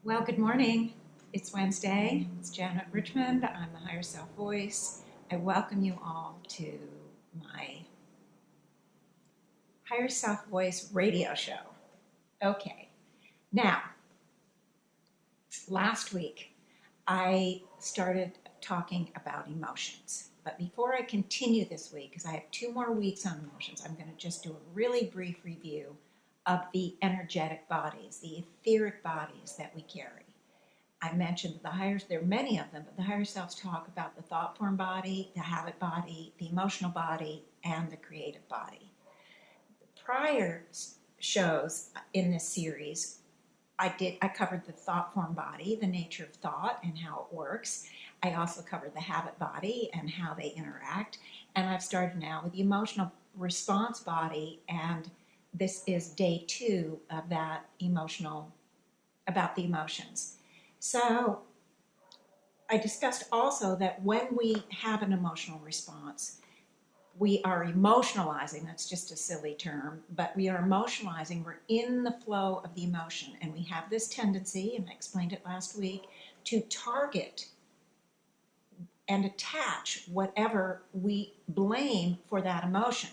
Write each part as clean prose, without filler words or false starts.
Well, good morning. It's Wednesday. It's Janet Richmond. I'm the Higher Self Voice. I welcome you all to my Higher Self Voice radio show. Okay, now, last week I started talking about emotions. But before I continue this week, because I have 2 more weeks on emotions, I'm going to just do a really brief review of the energetic bodies, the etheric bodies that we carry. I mentioned that there are many of them, but the higher selves talk about the thought form body, the habit body, the emotional body, and the creative body. The prior shows in this series, I covered the thought form body, the nature of thought and how it works. I also covered the habit body and how they interact. And I've started now with the emotional response body, and this is day 2 of that about the emotions. So I discussed also that when we have an emotional response, we are emotionalizing. That's just a silly term, but we are emotionalizing. We're in the flow of the emotion, and we have this tendency, and I explained it last week, to target and attach whatever we blame for that emotion.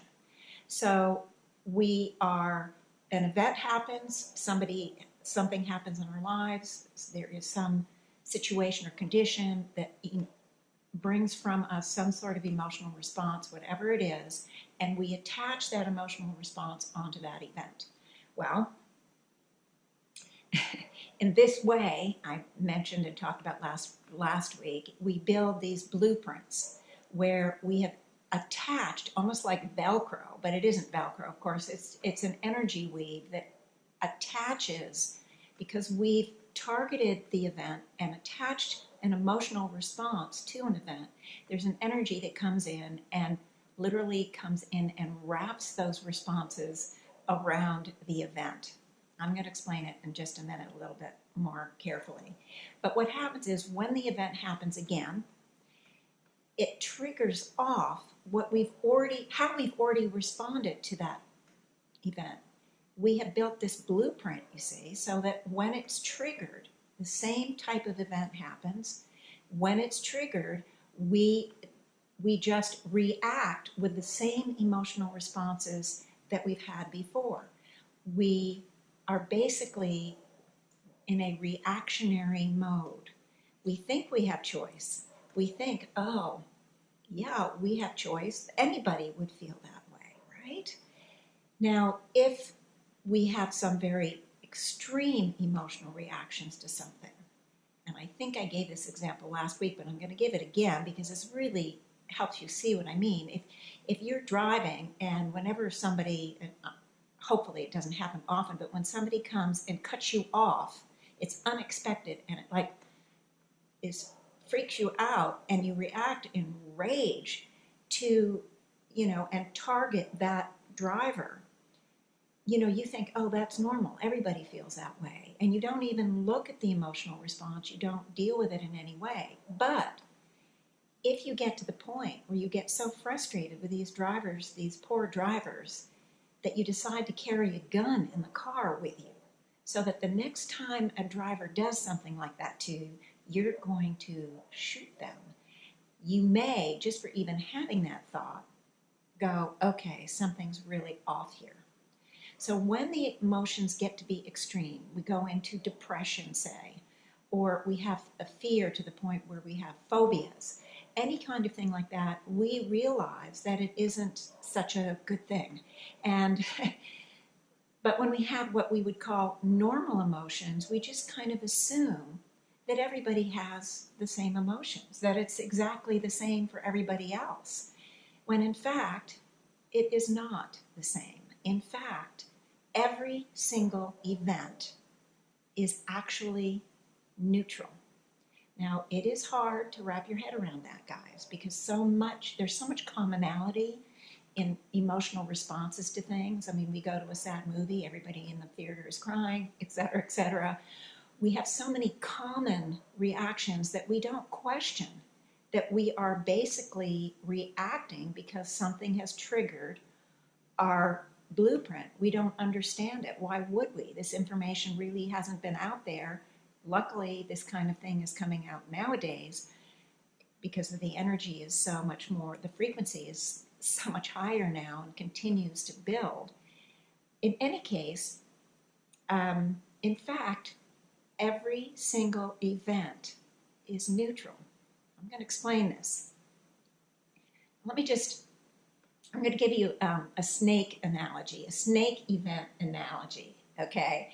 So an event happens, something happens in our lives, there is some situation or condition that brings from us some sort of emotional response, whatever it is, and we attach that emotional response onto that event. Well, in this way, I mentioned and talked about last week, we build these blueprints where we have attached, almost like Velcro, but it isn't Velcro, of course. It's an energy weave that attaches because we've targeted the event and attached an emotional response to an event. There's an energy that comes in and literally comes in and wraps those responses around the event. I'm going to explain it in just a minute a little bit more carefully. But what happens is when the event happens again, it triggers off how we've already responded to that event. We have built this blueprint, you see, so that when it's triggered, the same type of event happens. When it's triggered, we just react with the same emotional responses that we've had before. We are basically in a reactionary mode. We think we have choice. We think, oh, yeah, we have choice. Anybody would feel that way, right? Now, if we have some very extreme emotional reactions to something, and I think I gave this example last week, but I'm going to give it again because this really helps you see what I mean. If you're driving and whenever somebody, hopefully it doesn't happen often, but when somebody comes and cuts you off, it's unexpected and it freaks you out and you react in rage to, and target that driver. You think, oh, that's normal. Everybody feels that way. And you don't even look at the emotional response. You don't deal with it in any way. But if you get to the point where you get so frustrated with these drivers, these poor drivers, that you decide to carry a gun in the car with you, so that the next time a driver does something like that to you, you're going to shoot them. You may, just for even having that thought, go, okay, something's really off here. So when the emotions get to be extreme, we go into depression, say, or we have a fear to the point where we have phobias, any kind of thing like that, we realize that it isn't such a good thing. And but when we have what we would call normal emotions, we just kind of assume that everybody has the same emotions, that it's exactly the same for everybody else, when in fact, it is not the same. In fact, every single event is actually neutral. Now, it is hard to wrap your head around that, guys, because there's so much commonality in emotional responses to things. I mean, we go to a sad movie, everybody in the theater is crying, et cetera, et cetera. We have so many common reactions that we don't question, that we are basically reacting because something has triggered our blueprint. We don't understand it. Why would we? This information really hasn't been out there luckily this kind of thing is coming out nowadays because the energy is so much more, the frequency is so much higher now and continues to build. In any case, in fact, every single event is neutral. I'm going to explain this. I'm going to give you a snake analogy, a snake event analogy, okay?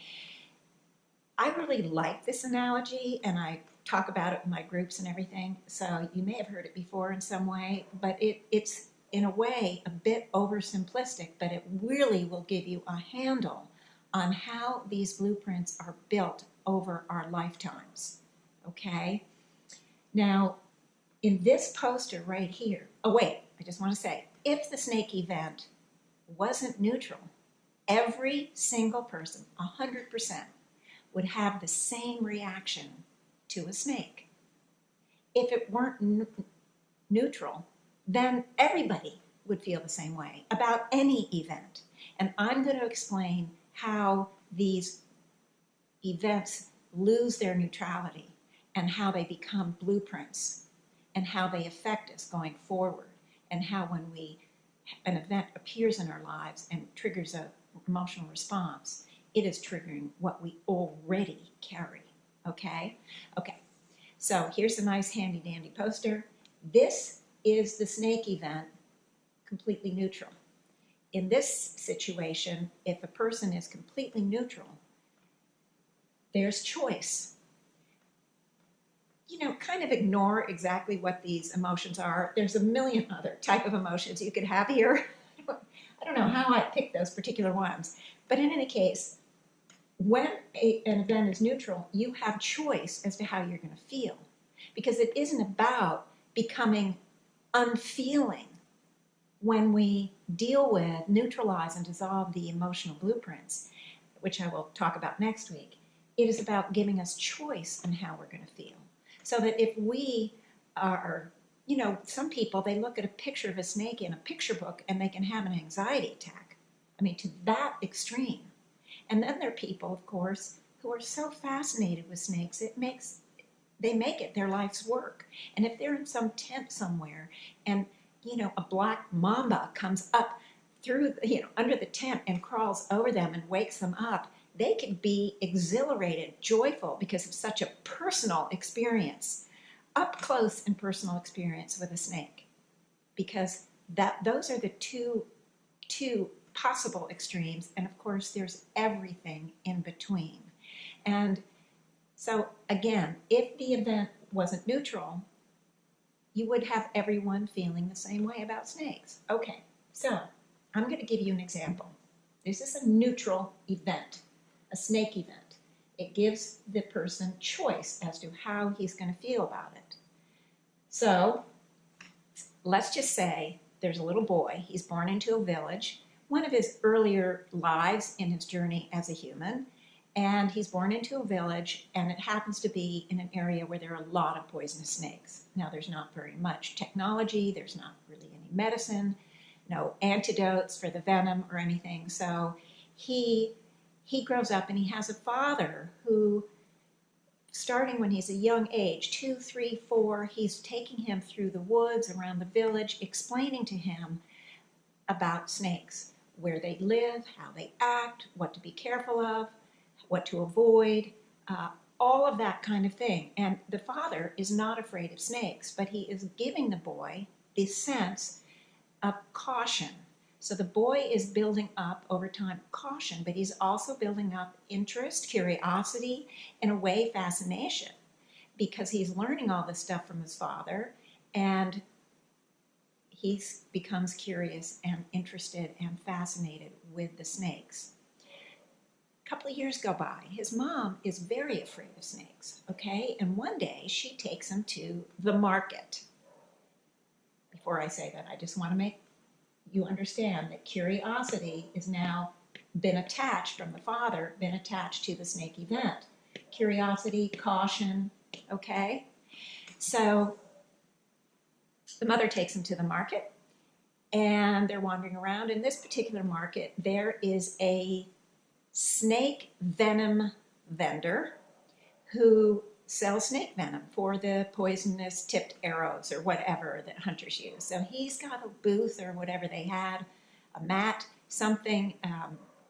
I really like this analogy, and I talk about it in my groups and everything, so you may have heard it before in some way, but it's in a way a bit oversimplistic, but it really will give you a handle on how these blueprints are built over our lifetimes, okay? Now, in this poster right here, oh wait, I just want to say, if the snake event wasn't neutral, every single person, 100%, would have the same reaction to a snake. If it weren't neutral, then everybody would feel the same way about any event. And I'm going to explain how these events lose their neutrality and how they become blueprints and how they affect us going forward, and how when an event appears in our lives and triggers an emotional response, it is triggering what we already carry, okay? Okay, so here's a nice handy dandy poster. This is the snake event, completely neutral. In this situation, if a person is completely neutral, there's choice. You know, kind of ignore exactly what these emotions are. There's a million other type of emotions you could have here. I don't know how I picked those particular ones. But in any case, when an event is neutral, you have choice as to how you're going to feel. Because it isn't about becoming unfeeling when we deal with, neutralize, and dissolve the emotional blueprints, which I will talk about next week. It is about giving us choice in how we're going to feel. So that if we are, you know, some people, they look at a picture of a snake in a picture book and they can have an anxiety attack. I mean, to that extreme. And then there are people, of course, who are so fascinated with snakes, they make it their life's work. And if they're in some tent somewhere and, you know, a black mamba comes up through, under the tent and crawls over them and wakes them up, they can be exhilarated, joyful, because of such a personal experience, up close and personal experience with a snake. Because those are the two possible extremes, and of course there's everything in between. And so again, if the event wasn't neutral, you would have everyone feeling the same way about snakes. Okay, so I'm going to give you an example. This is a neutral event, a snake event. It gives the person choice as to how he's going to feel about it. So let's just say there's a little boy. He's born into a village, one of his earlier lives in his journey as a human, and he's born into a village, and it happens to be in an area where there are a lot of poisonous snakes. Now, there's not very much technology, there's not really any medicine, no antidotes for the venom or anything, so he grows up and he has a father who, starting when he's a young age, 2, 3, 4, he's taking him through the woods around the village, explaining to him about snakes, where they live, how they act, what to be careful of, what to avoid, all of that kind of thing. And the father is not afraid of snakes, but he is giving the boy the sense of caution. So the boy is building up over time caution, but he's also building up interest, curiosity, in a way fascination, because he's learning all this stuff from his father, and he becomes curious and interested and fascinated with the snakes. A couple of years go by. His mom is very afraid of snakes, okay? And one day she takes him to the market. Before I say that, I just want to make you understand that curiosity is now been attached from the father, been attached to the snake event. Curiosity, caution, okay? So the mother takes him to the market, and they're wandering around. In this particular market, there is a snake venom vendor who sells snake venom for the poisonous tipped arrows or whatever that hunters use. So he's got a booth or whatever they had, a mat, something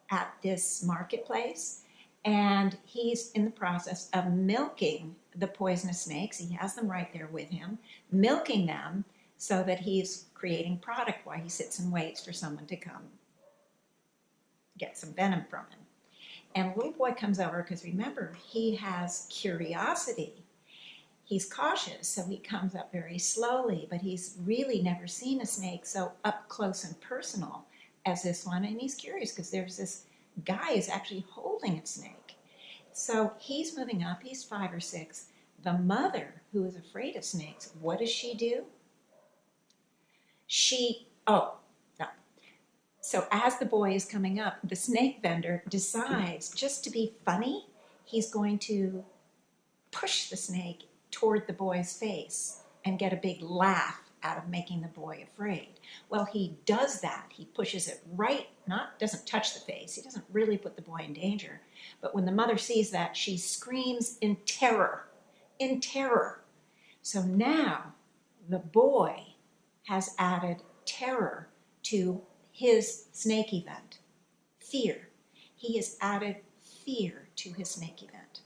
at this marketplace. And he's in the process of milking the poisonous snakes. He has them right there with him, milking them so that he's creating product while he sits and waits for someone to come get some venom from him. And a little boy comes over because remember, he has curiosity. He's cautious, so he comes up very slowly, but he's really never seen a snake so up close and personal as this one. And he's curious because there's this guy who's actually holding a snake. So he's moving up, he's 5 or 6. The mother, who is afraid of snakes, what does she do? So as the boy is coming up, the snake vendor decides, just to be funny, he's going to push the snake toward the boy's face and get a big laugh out of making the boy afraid. Well, he does that. He pushes it right, doesn't touch the face. He doesn't really put the boy in danger. But when the mother sees that, she screams in terror, in terror. So now the boy has added terror to his snake event, fear. He has added fear to his snake event.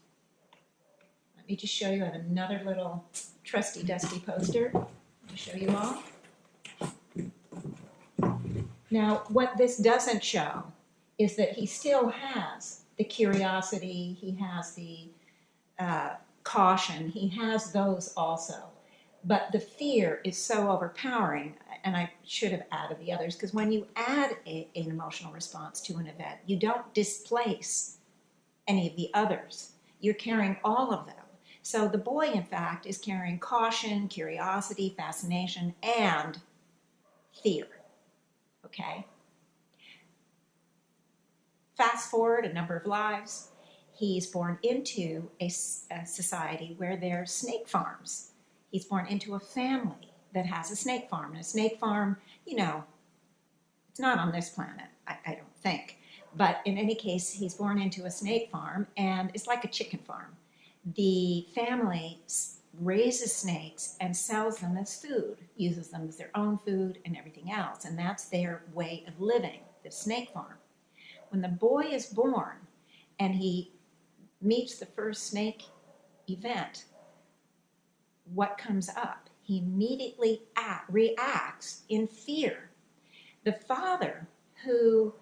Let me just show you another little trusty dusty poster to show you all. Now, what this doesn't show is that he still has the curiosity, he has the caution, he has those also. But the fear is so overpowering, and I should have added the others, because when you add an emotional response to an event, you don't displace any of the others. You're carrying all of them. So the boy, in fact, is carrying caution, curiosity, fascination, and fear. Okay? Fast forward a number of lives. He's born into a society where there's snake farms. He's born into a family that has a snake farm. And a snake farm, it's not on this planet, I don't think. But in any case, he's born into a snake farm, and it's like a chicken farm. The family raises snakes and sells them as food, uses them as their own food and everything else. And that's their way of living, the snake farm. When the boy is born and he meets the first snake event, what comes up? He immediately reacts in fear. The father, who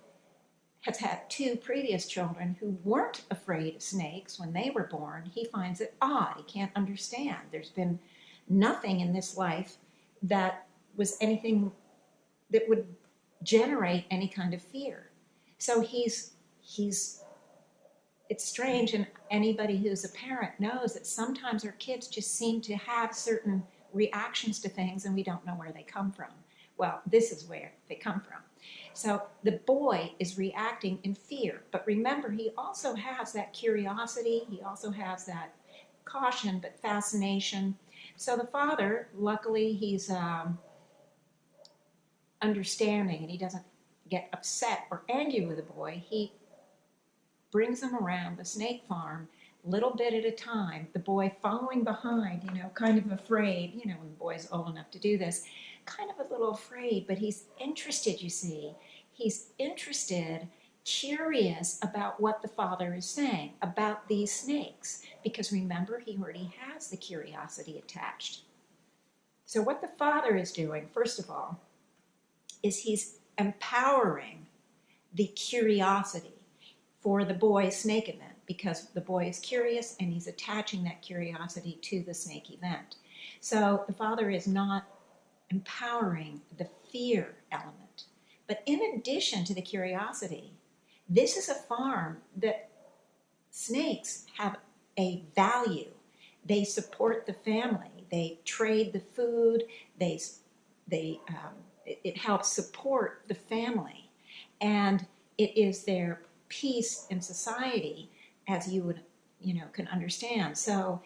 has had 2 previous children who weren't afraid of snakes when they were born, he finds it odd. He can't understand. There's been nothing in this life that was anything that would generate any kind of fear. So it's strange, and anybody who's a parent knows that sometimes our kids just seem to have certain reactions to things and we don't know where they come from. Well, this is where they come from. So the boy is reacting in fear, but remember, he also has that curiosity, he also has that caution, but fascination. So the father, luckily, he's understanding, and he doesn't get upset or angry with the boy. He brings him around the snake farm, little bit at a time, the boy following behind, kind of afraid, when the boy's old enough to do this, kind of a little afraid, but he's interested, you see. He's interested, curious about what the father is saying about these snakes, because remember, he already has the curiosity attached. So what the father is doing, first of all, is he's empowering the curiosity for the boy's snake event, because the boy is curious and he's attaching that curiosity to the snake event. So the father is not empowering the fear element. But in addition to the curiosity, this is a farm that snakes have a value. They support the family. They trade the food. It helps support the family. And it is their peace in society, as you would, can understand. So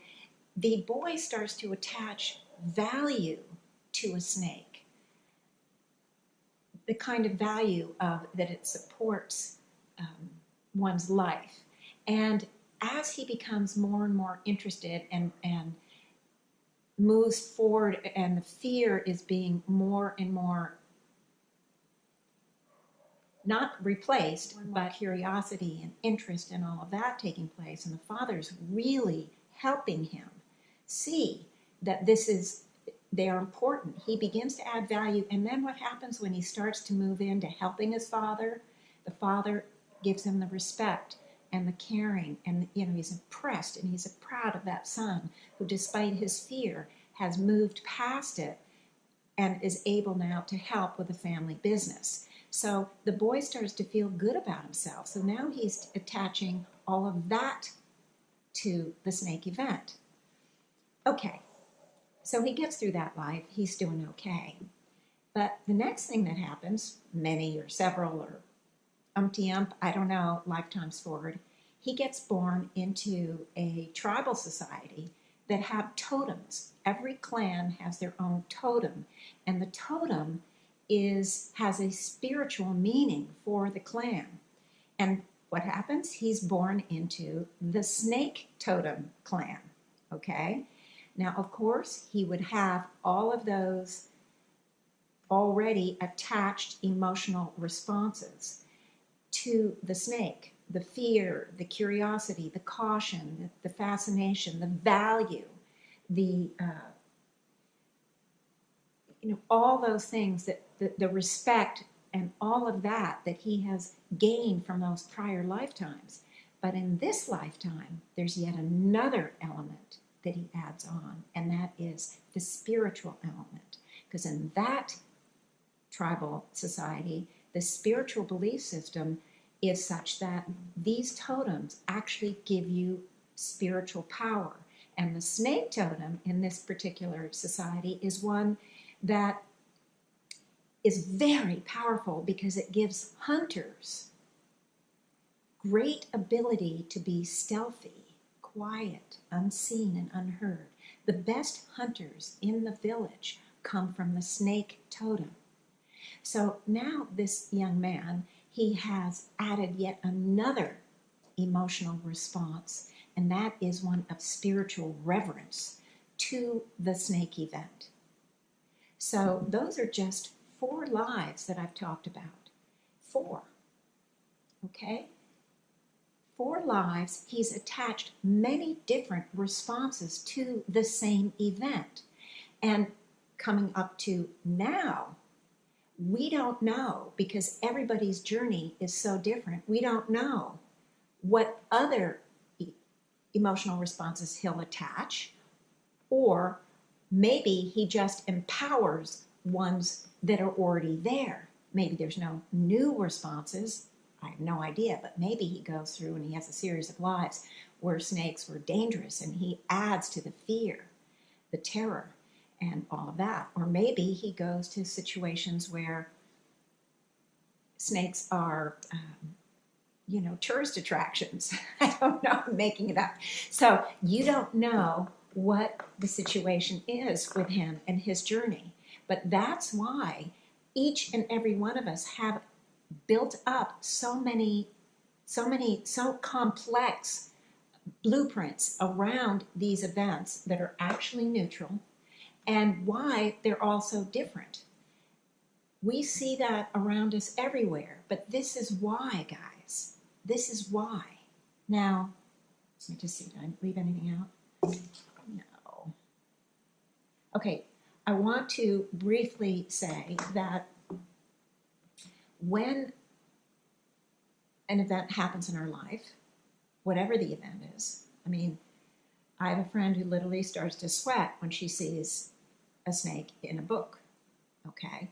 the boy starts to attach value to a snake, the kind of value of that it supports one's life. And as he becomes more and more interested and moves forward, and the fear is being more and more not replaced, but curiosity and interest and all of that taking place, and the father's really helping him see that they are important. He begins to add value, and then what happens when he starts to move into helping his father? The father gives him the respect and the caring, and he's impressed and he's proud of that son who, despite his fear, has moved past it and is able now to help with the family business. So the boy starts to feel good about himself. So now he's attaching all of that to the snake event. Okay, so he gets through that life. He's doing okay. But the next thing that happens, many or several or umpty-ump, I don't know, lifetimes forward, he gets born into a tribal society that have totems. Every clan has their own totem, and the totem has a spiritual meaning for the clan. And what happens? He's born into the snake totem clan, okay? Now, of course, he would have all of those already attached emotional responses to the snake: the fear, the curiosity, the caution, the fascination, the value, the all those things, that the respect and all of that he has gained from those prior lifetimes. But in this lifetime, there's yet another element that he adds on, and that is the spiritual element. Because in that tribal society, the spiritual belief system is such that these totems actually give you spiritual power. And the snake totem in this particular society is one that is very powerful because it gives hunters great ability to be stealthy, quiet, unseen, and unheard. The best hunters in the village come from the snake totem. So now this young man, he has added yet another emotional response, and that is one of spiritual reverence to the snake event. So those are just 4 lives that I've talked about. 4. Okay? 4 lives. He's attached many different responses to the same event. And coming up to now, we don't know, because everybody's journey is so different. We don't know what other emotional responses he'll attach, or maybe he just empowers ones that are already there. Maybe there's no new responses. I have no idea, but maybe he goes through and he has a series of lives where snakes were dangerous, and he adds to the fear, the terror, and all of that. Or maybe he goes to situations where snakes are, tourist attractions. I don't know, I'm making it up. So you don't know what the situation is with him and his journey. But that's why each and every one of us have built up so complex blueprints around these events that are actually neutral, and why they're all so different. We see that around us everywhere, but this is why, guys. This is why. Now, let me just see, did I leave anything out? No. Okay, I want to briefly say that when an event happens in our life, whatever the event is, I have a friend who literally starts to sweat when she sees a snake in a book, okay?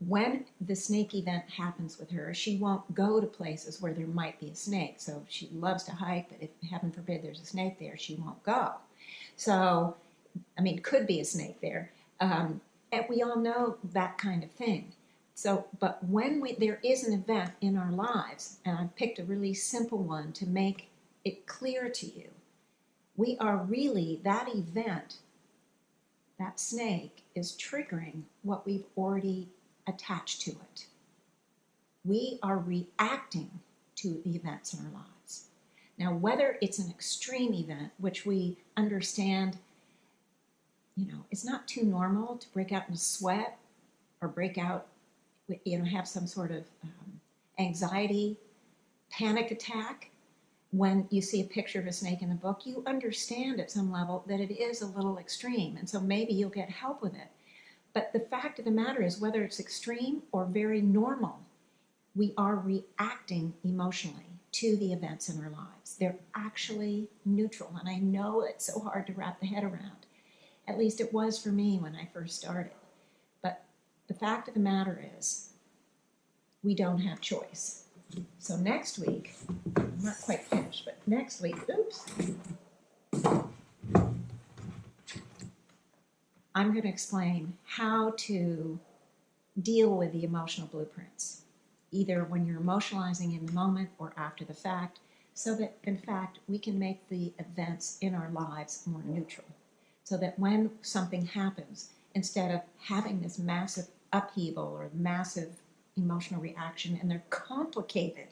When the snake event happens with her, she won't go to places where there might be a snake. So she loves to hike, but if, heaven forbid, there's a snake there, she won't go. So, could be a snake there. And we all know that kind of thing. So, but when there is an event in our lives, and I've picked a really simple one to make it clear to you, we are really, that event, that snake is triggering what we've already attached to it. We are reacting to the events in our lives. Now, whether it's an extreme event, which we understand, it's not too normal to break out in a sweat or break out, have some sort of anxiety, panic attack. When you see a picture of a snake in the book, you understand at some level that it is a little extreme, and so maybe you'll get help with it. But the fact of the matter is, whether it's extreme or very normal, we are reacting emotionally to the events in our lives. They're actually neutral, and I know it's so hard to wrap the head around. At least it was for me when I first started. But the fact of the matter is, we don't have choice. So next week, I'm not quite finished, but next week, I'm going to explain how to deal with the emotional blueprints, either when you're emotionalizing in the moment or after the fact, so that, in fact, we can make the events in our lives more neutral. So that when something happens, instead of having this massive upheaval or massive emotional reaction, and they're complicated,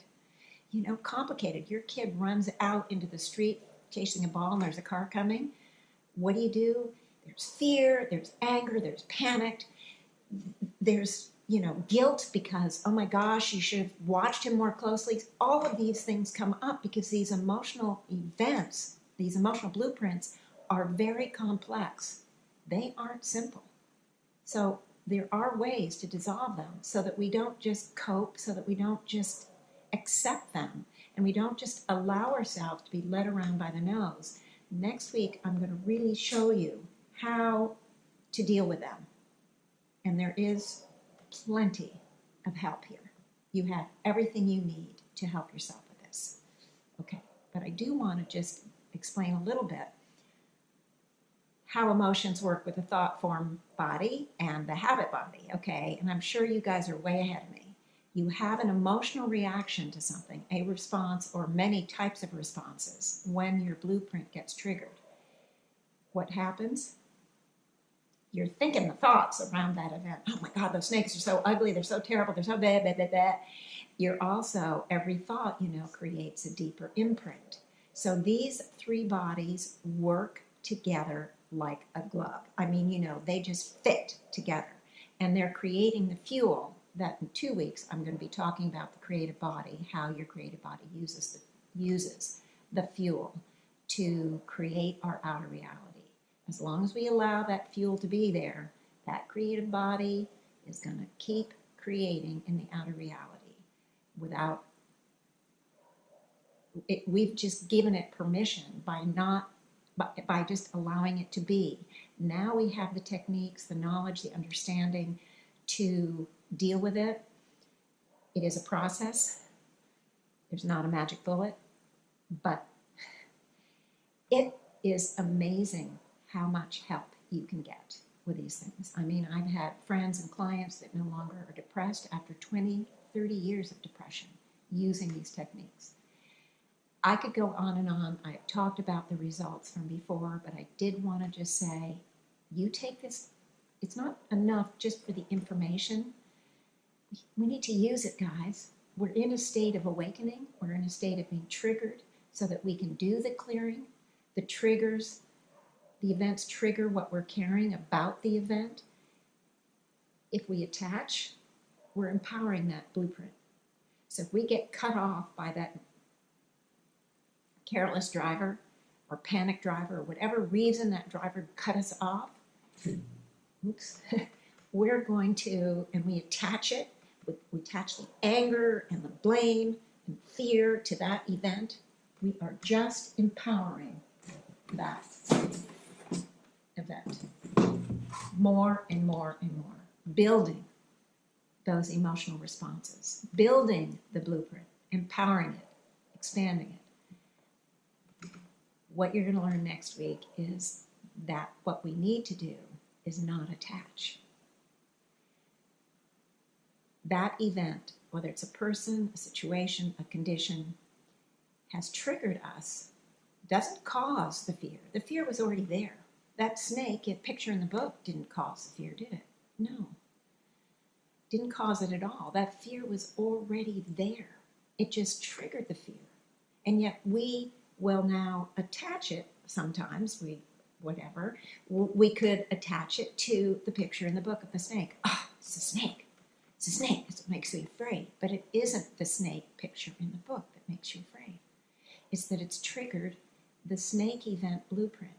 complicated. Your kid runs out into the street chasing a ball and there's a car coming. What do? There's fear, there's anger, there's panic, there's, guilt because, oh my gosh, you should have watched him more closely. All of these things come up because these emotional events, these emotional blueprints are very complex. They aren't simple. So there are ways to dissolve them so that we don't just cope, so that we don't just accept them, and we don't just allow ourselves to be led around by the nose. Next week, I'm going to really show you how to deal with them. And there is plenty of help here. You have everything you need to help yourself with this. Okay, but I do want to just explain a little bit how emotions work with the thought form body and the habit body, okay? And I'm sure you guys are way ahead of me. You have an emotional reaction to something, a response, or many types of responses when your blueprint gets triggered. What happens? You're thinking the thoughts around that event. Oh my God, those snakes are so ugly, they're so terrible, they're so bad, bad, bad, bad. You're also, every thought, creates a deeper imprint. So these three bodies work together like a glove. I mean, they just fit together. And they're creating the fuel that in 2 weeks I'm going to be talking about the creative body, how your creative body uses the fuel to create our outer reality. As long as we allow that fuel to be there, that creative body is going to keep creating in the outer reality without it. We've just given it permission by just allowing it to be. Now we have the techniques, the knowledge, the understanding to deal with it. It is a process. There's not a magic bullet, but it is amazing how much help you can get with these things. I mean, I've had friends and clients that no longer are depressed after 20, 30 years of depression using these techniques. I could go on and on. I've talked about the results from before, but I did want to just say, you take this, it's not enough just for the information. We need to use it, guys. We're in a state of awakening. We're in a state of being triggered so that we can do the clearing. The triggers, the events trigger what we're caring about the event. If we attach, we're empowering that blueprint. So if we get cut off by that careless driver or panic driver or whatever reason that driver cut us off, we're going to, and we attach it, we attach the anger and the blame and fear to that event. We are just empowering that event more and more and more, building those emotional responses, building the blueprint, empowering it, expanding it. What you're going to learn next week is that what we need to do is not attach. That event, whether it's a person, a situation, a condition, has triggered us, doesn't cause the fear. The fear was already there. That snake, a picture in the book, didn't cause the fear, did it? No. Didn't cause it at all. That fear was already there. It just triggered the fear. And yet we will now attach it sometimes, we could attach it to the picture in the book of the snake. Oh, it's a snake. It's a snake. That's what makes me afraid. But it isn't the snake picture in the book that makes you afraid. It's that it's triggered the snake event blueprint.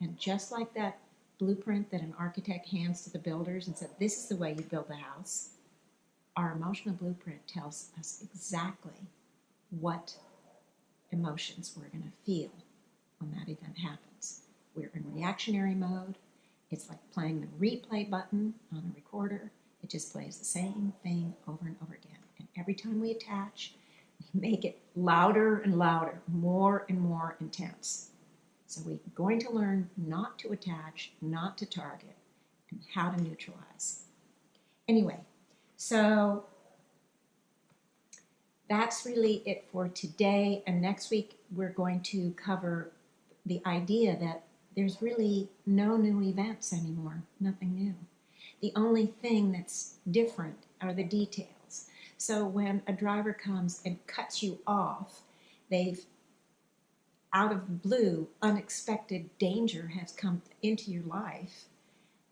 And just like that blueprint that an architect hands to the builders and said, this is the way you build a house, our emotional blueprint tells us exactly what emotions we're going to feel when that event happens. We're in reactionary mode. It's like playing the replay button on a recorder. It just plays the same thing over and over again. And every time we attach, we make it louder and louder, more and more intense. So we're going to learn not to attach, not to target, and how to neutralize. Anyway, so that's really it for today. And next week, we're going to cover the idea that there's really no new events anymore, nothing new. The only thing that's different are the details. So when a driver comes and cuts you off, they've, out of the blue, unexpected danger has come into your life.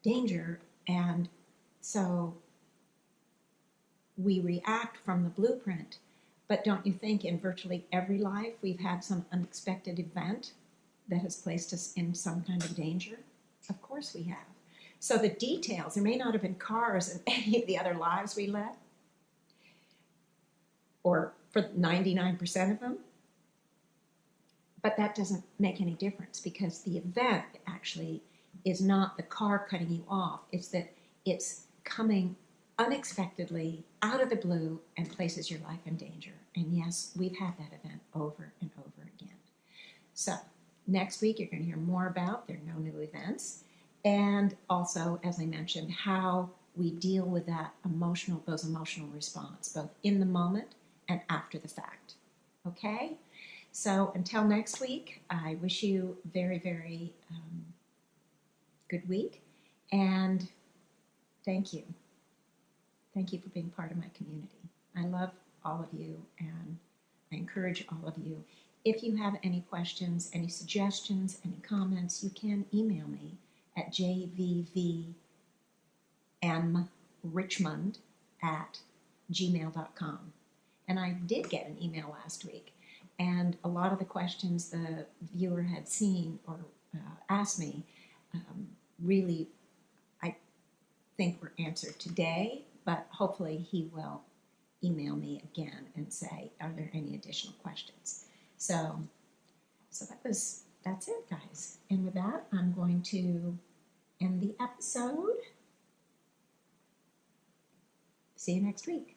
Danger, and so we react from the blueprint. But don't you think in virtually every life we've had some unexpected event that has placed us in some kind of danger? Of course we have. So the details, there may not have been cars in any of the other lives we led, or for 99% of them, but that doesn't make any difference because the event actually is not the car cutting you off. It's that it's coming unexpectedly out of the blue and places your life in danger. And yes, we've had that event over and over again. So next week, you're going to hear more about there are no new events. And also, as I mentioned, how we deal with those emotional response, both in the moment and after the fact. Okay? So until next week, I wish you a very, very good week. And thank you. Thank you for being part of my community. I love all of you, and I encourage all of you. If you have any questions, any suggestions, any comments, you can email me at jvvmrichmond@gmail.com. And I did get an email last week, and a lot of the questions the viewer had seen or asked me really, I think, were answered today, but hopefully he will email me again and say, are there any additional questions? So that's it, guys. And with that, I'm going to end the episode. See you next week.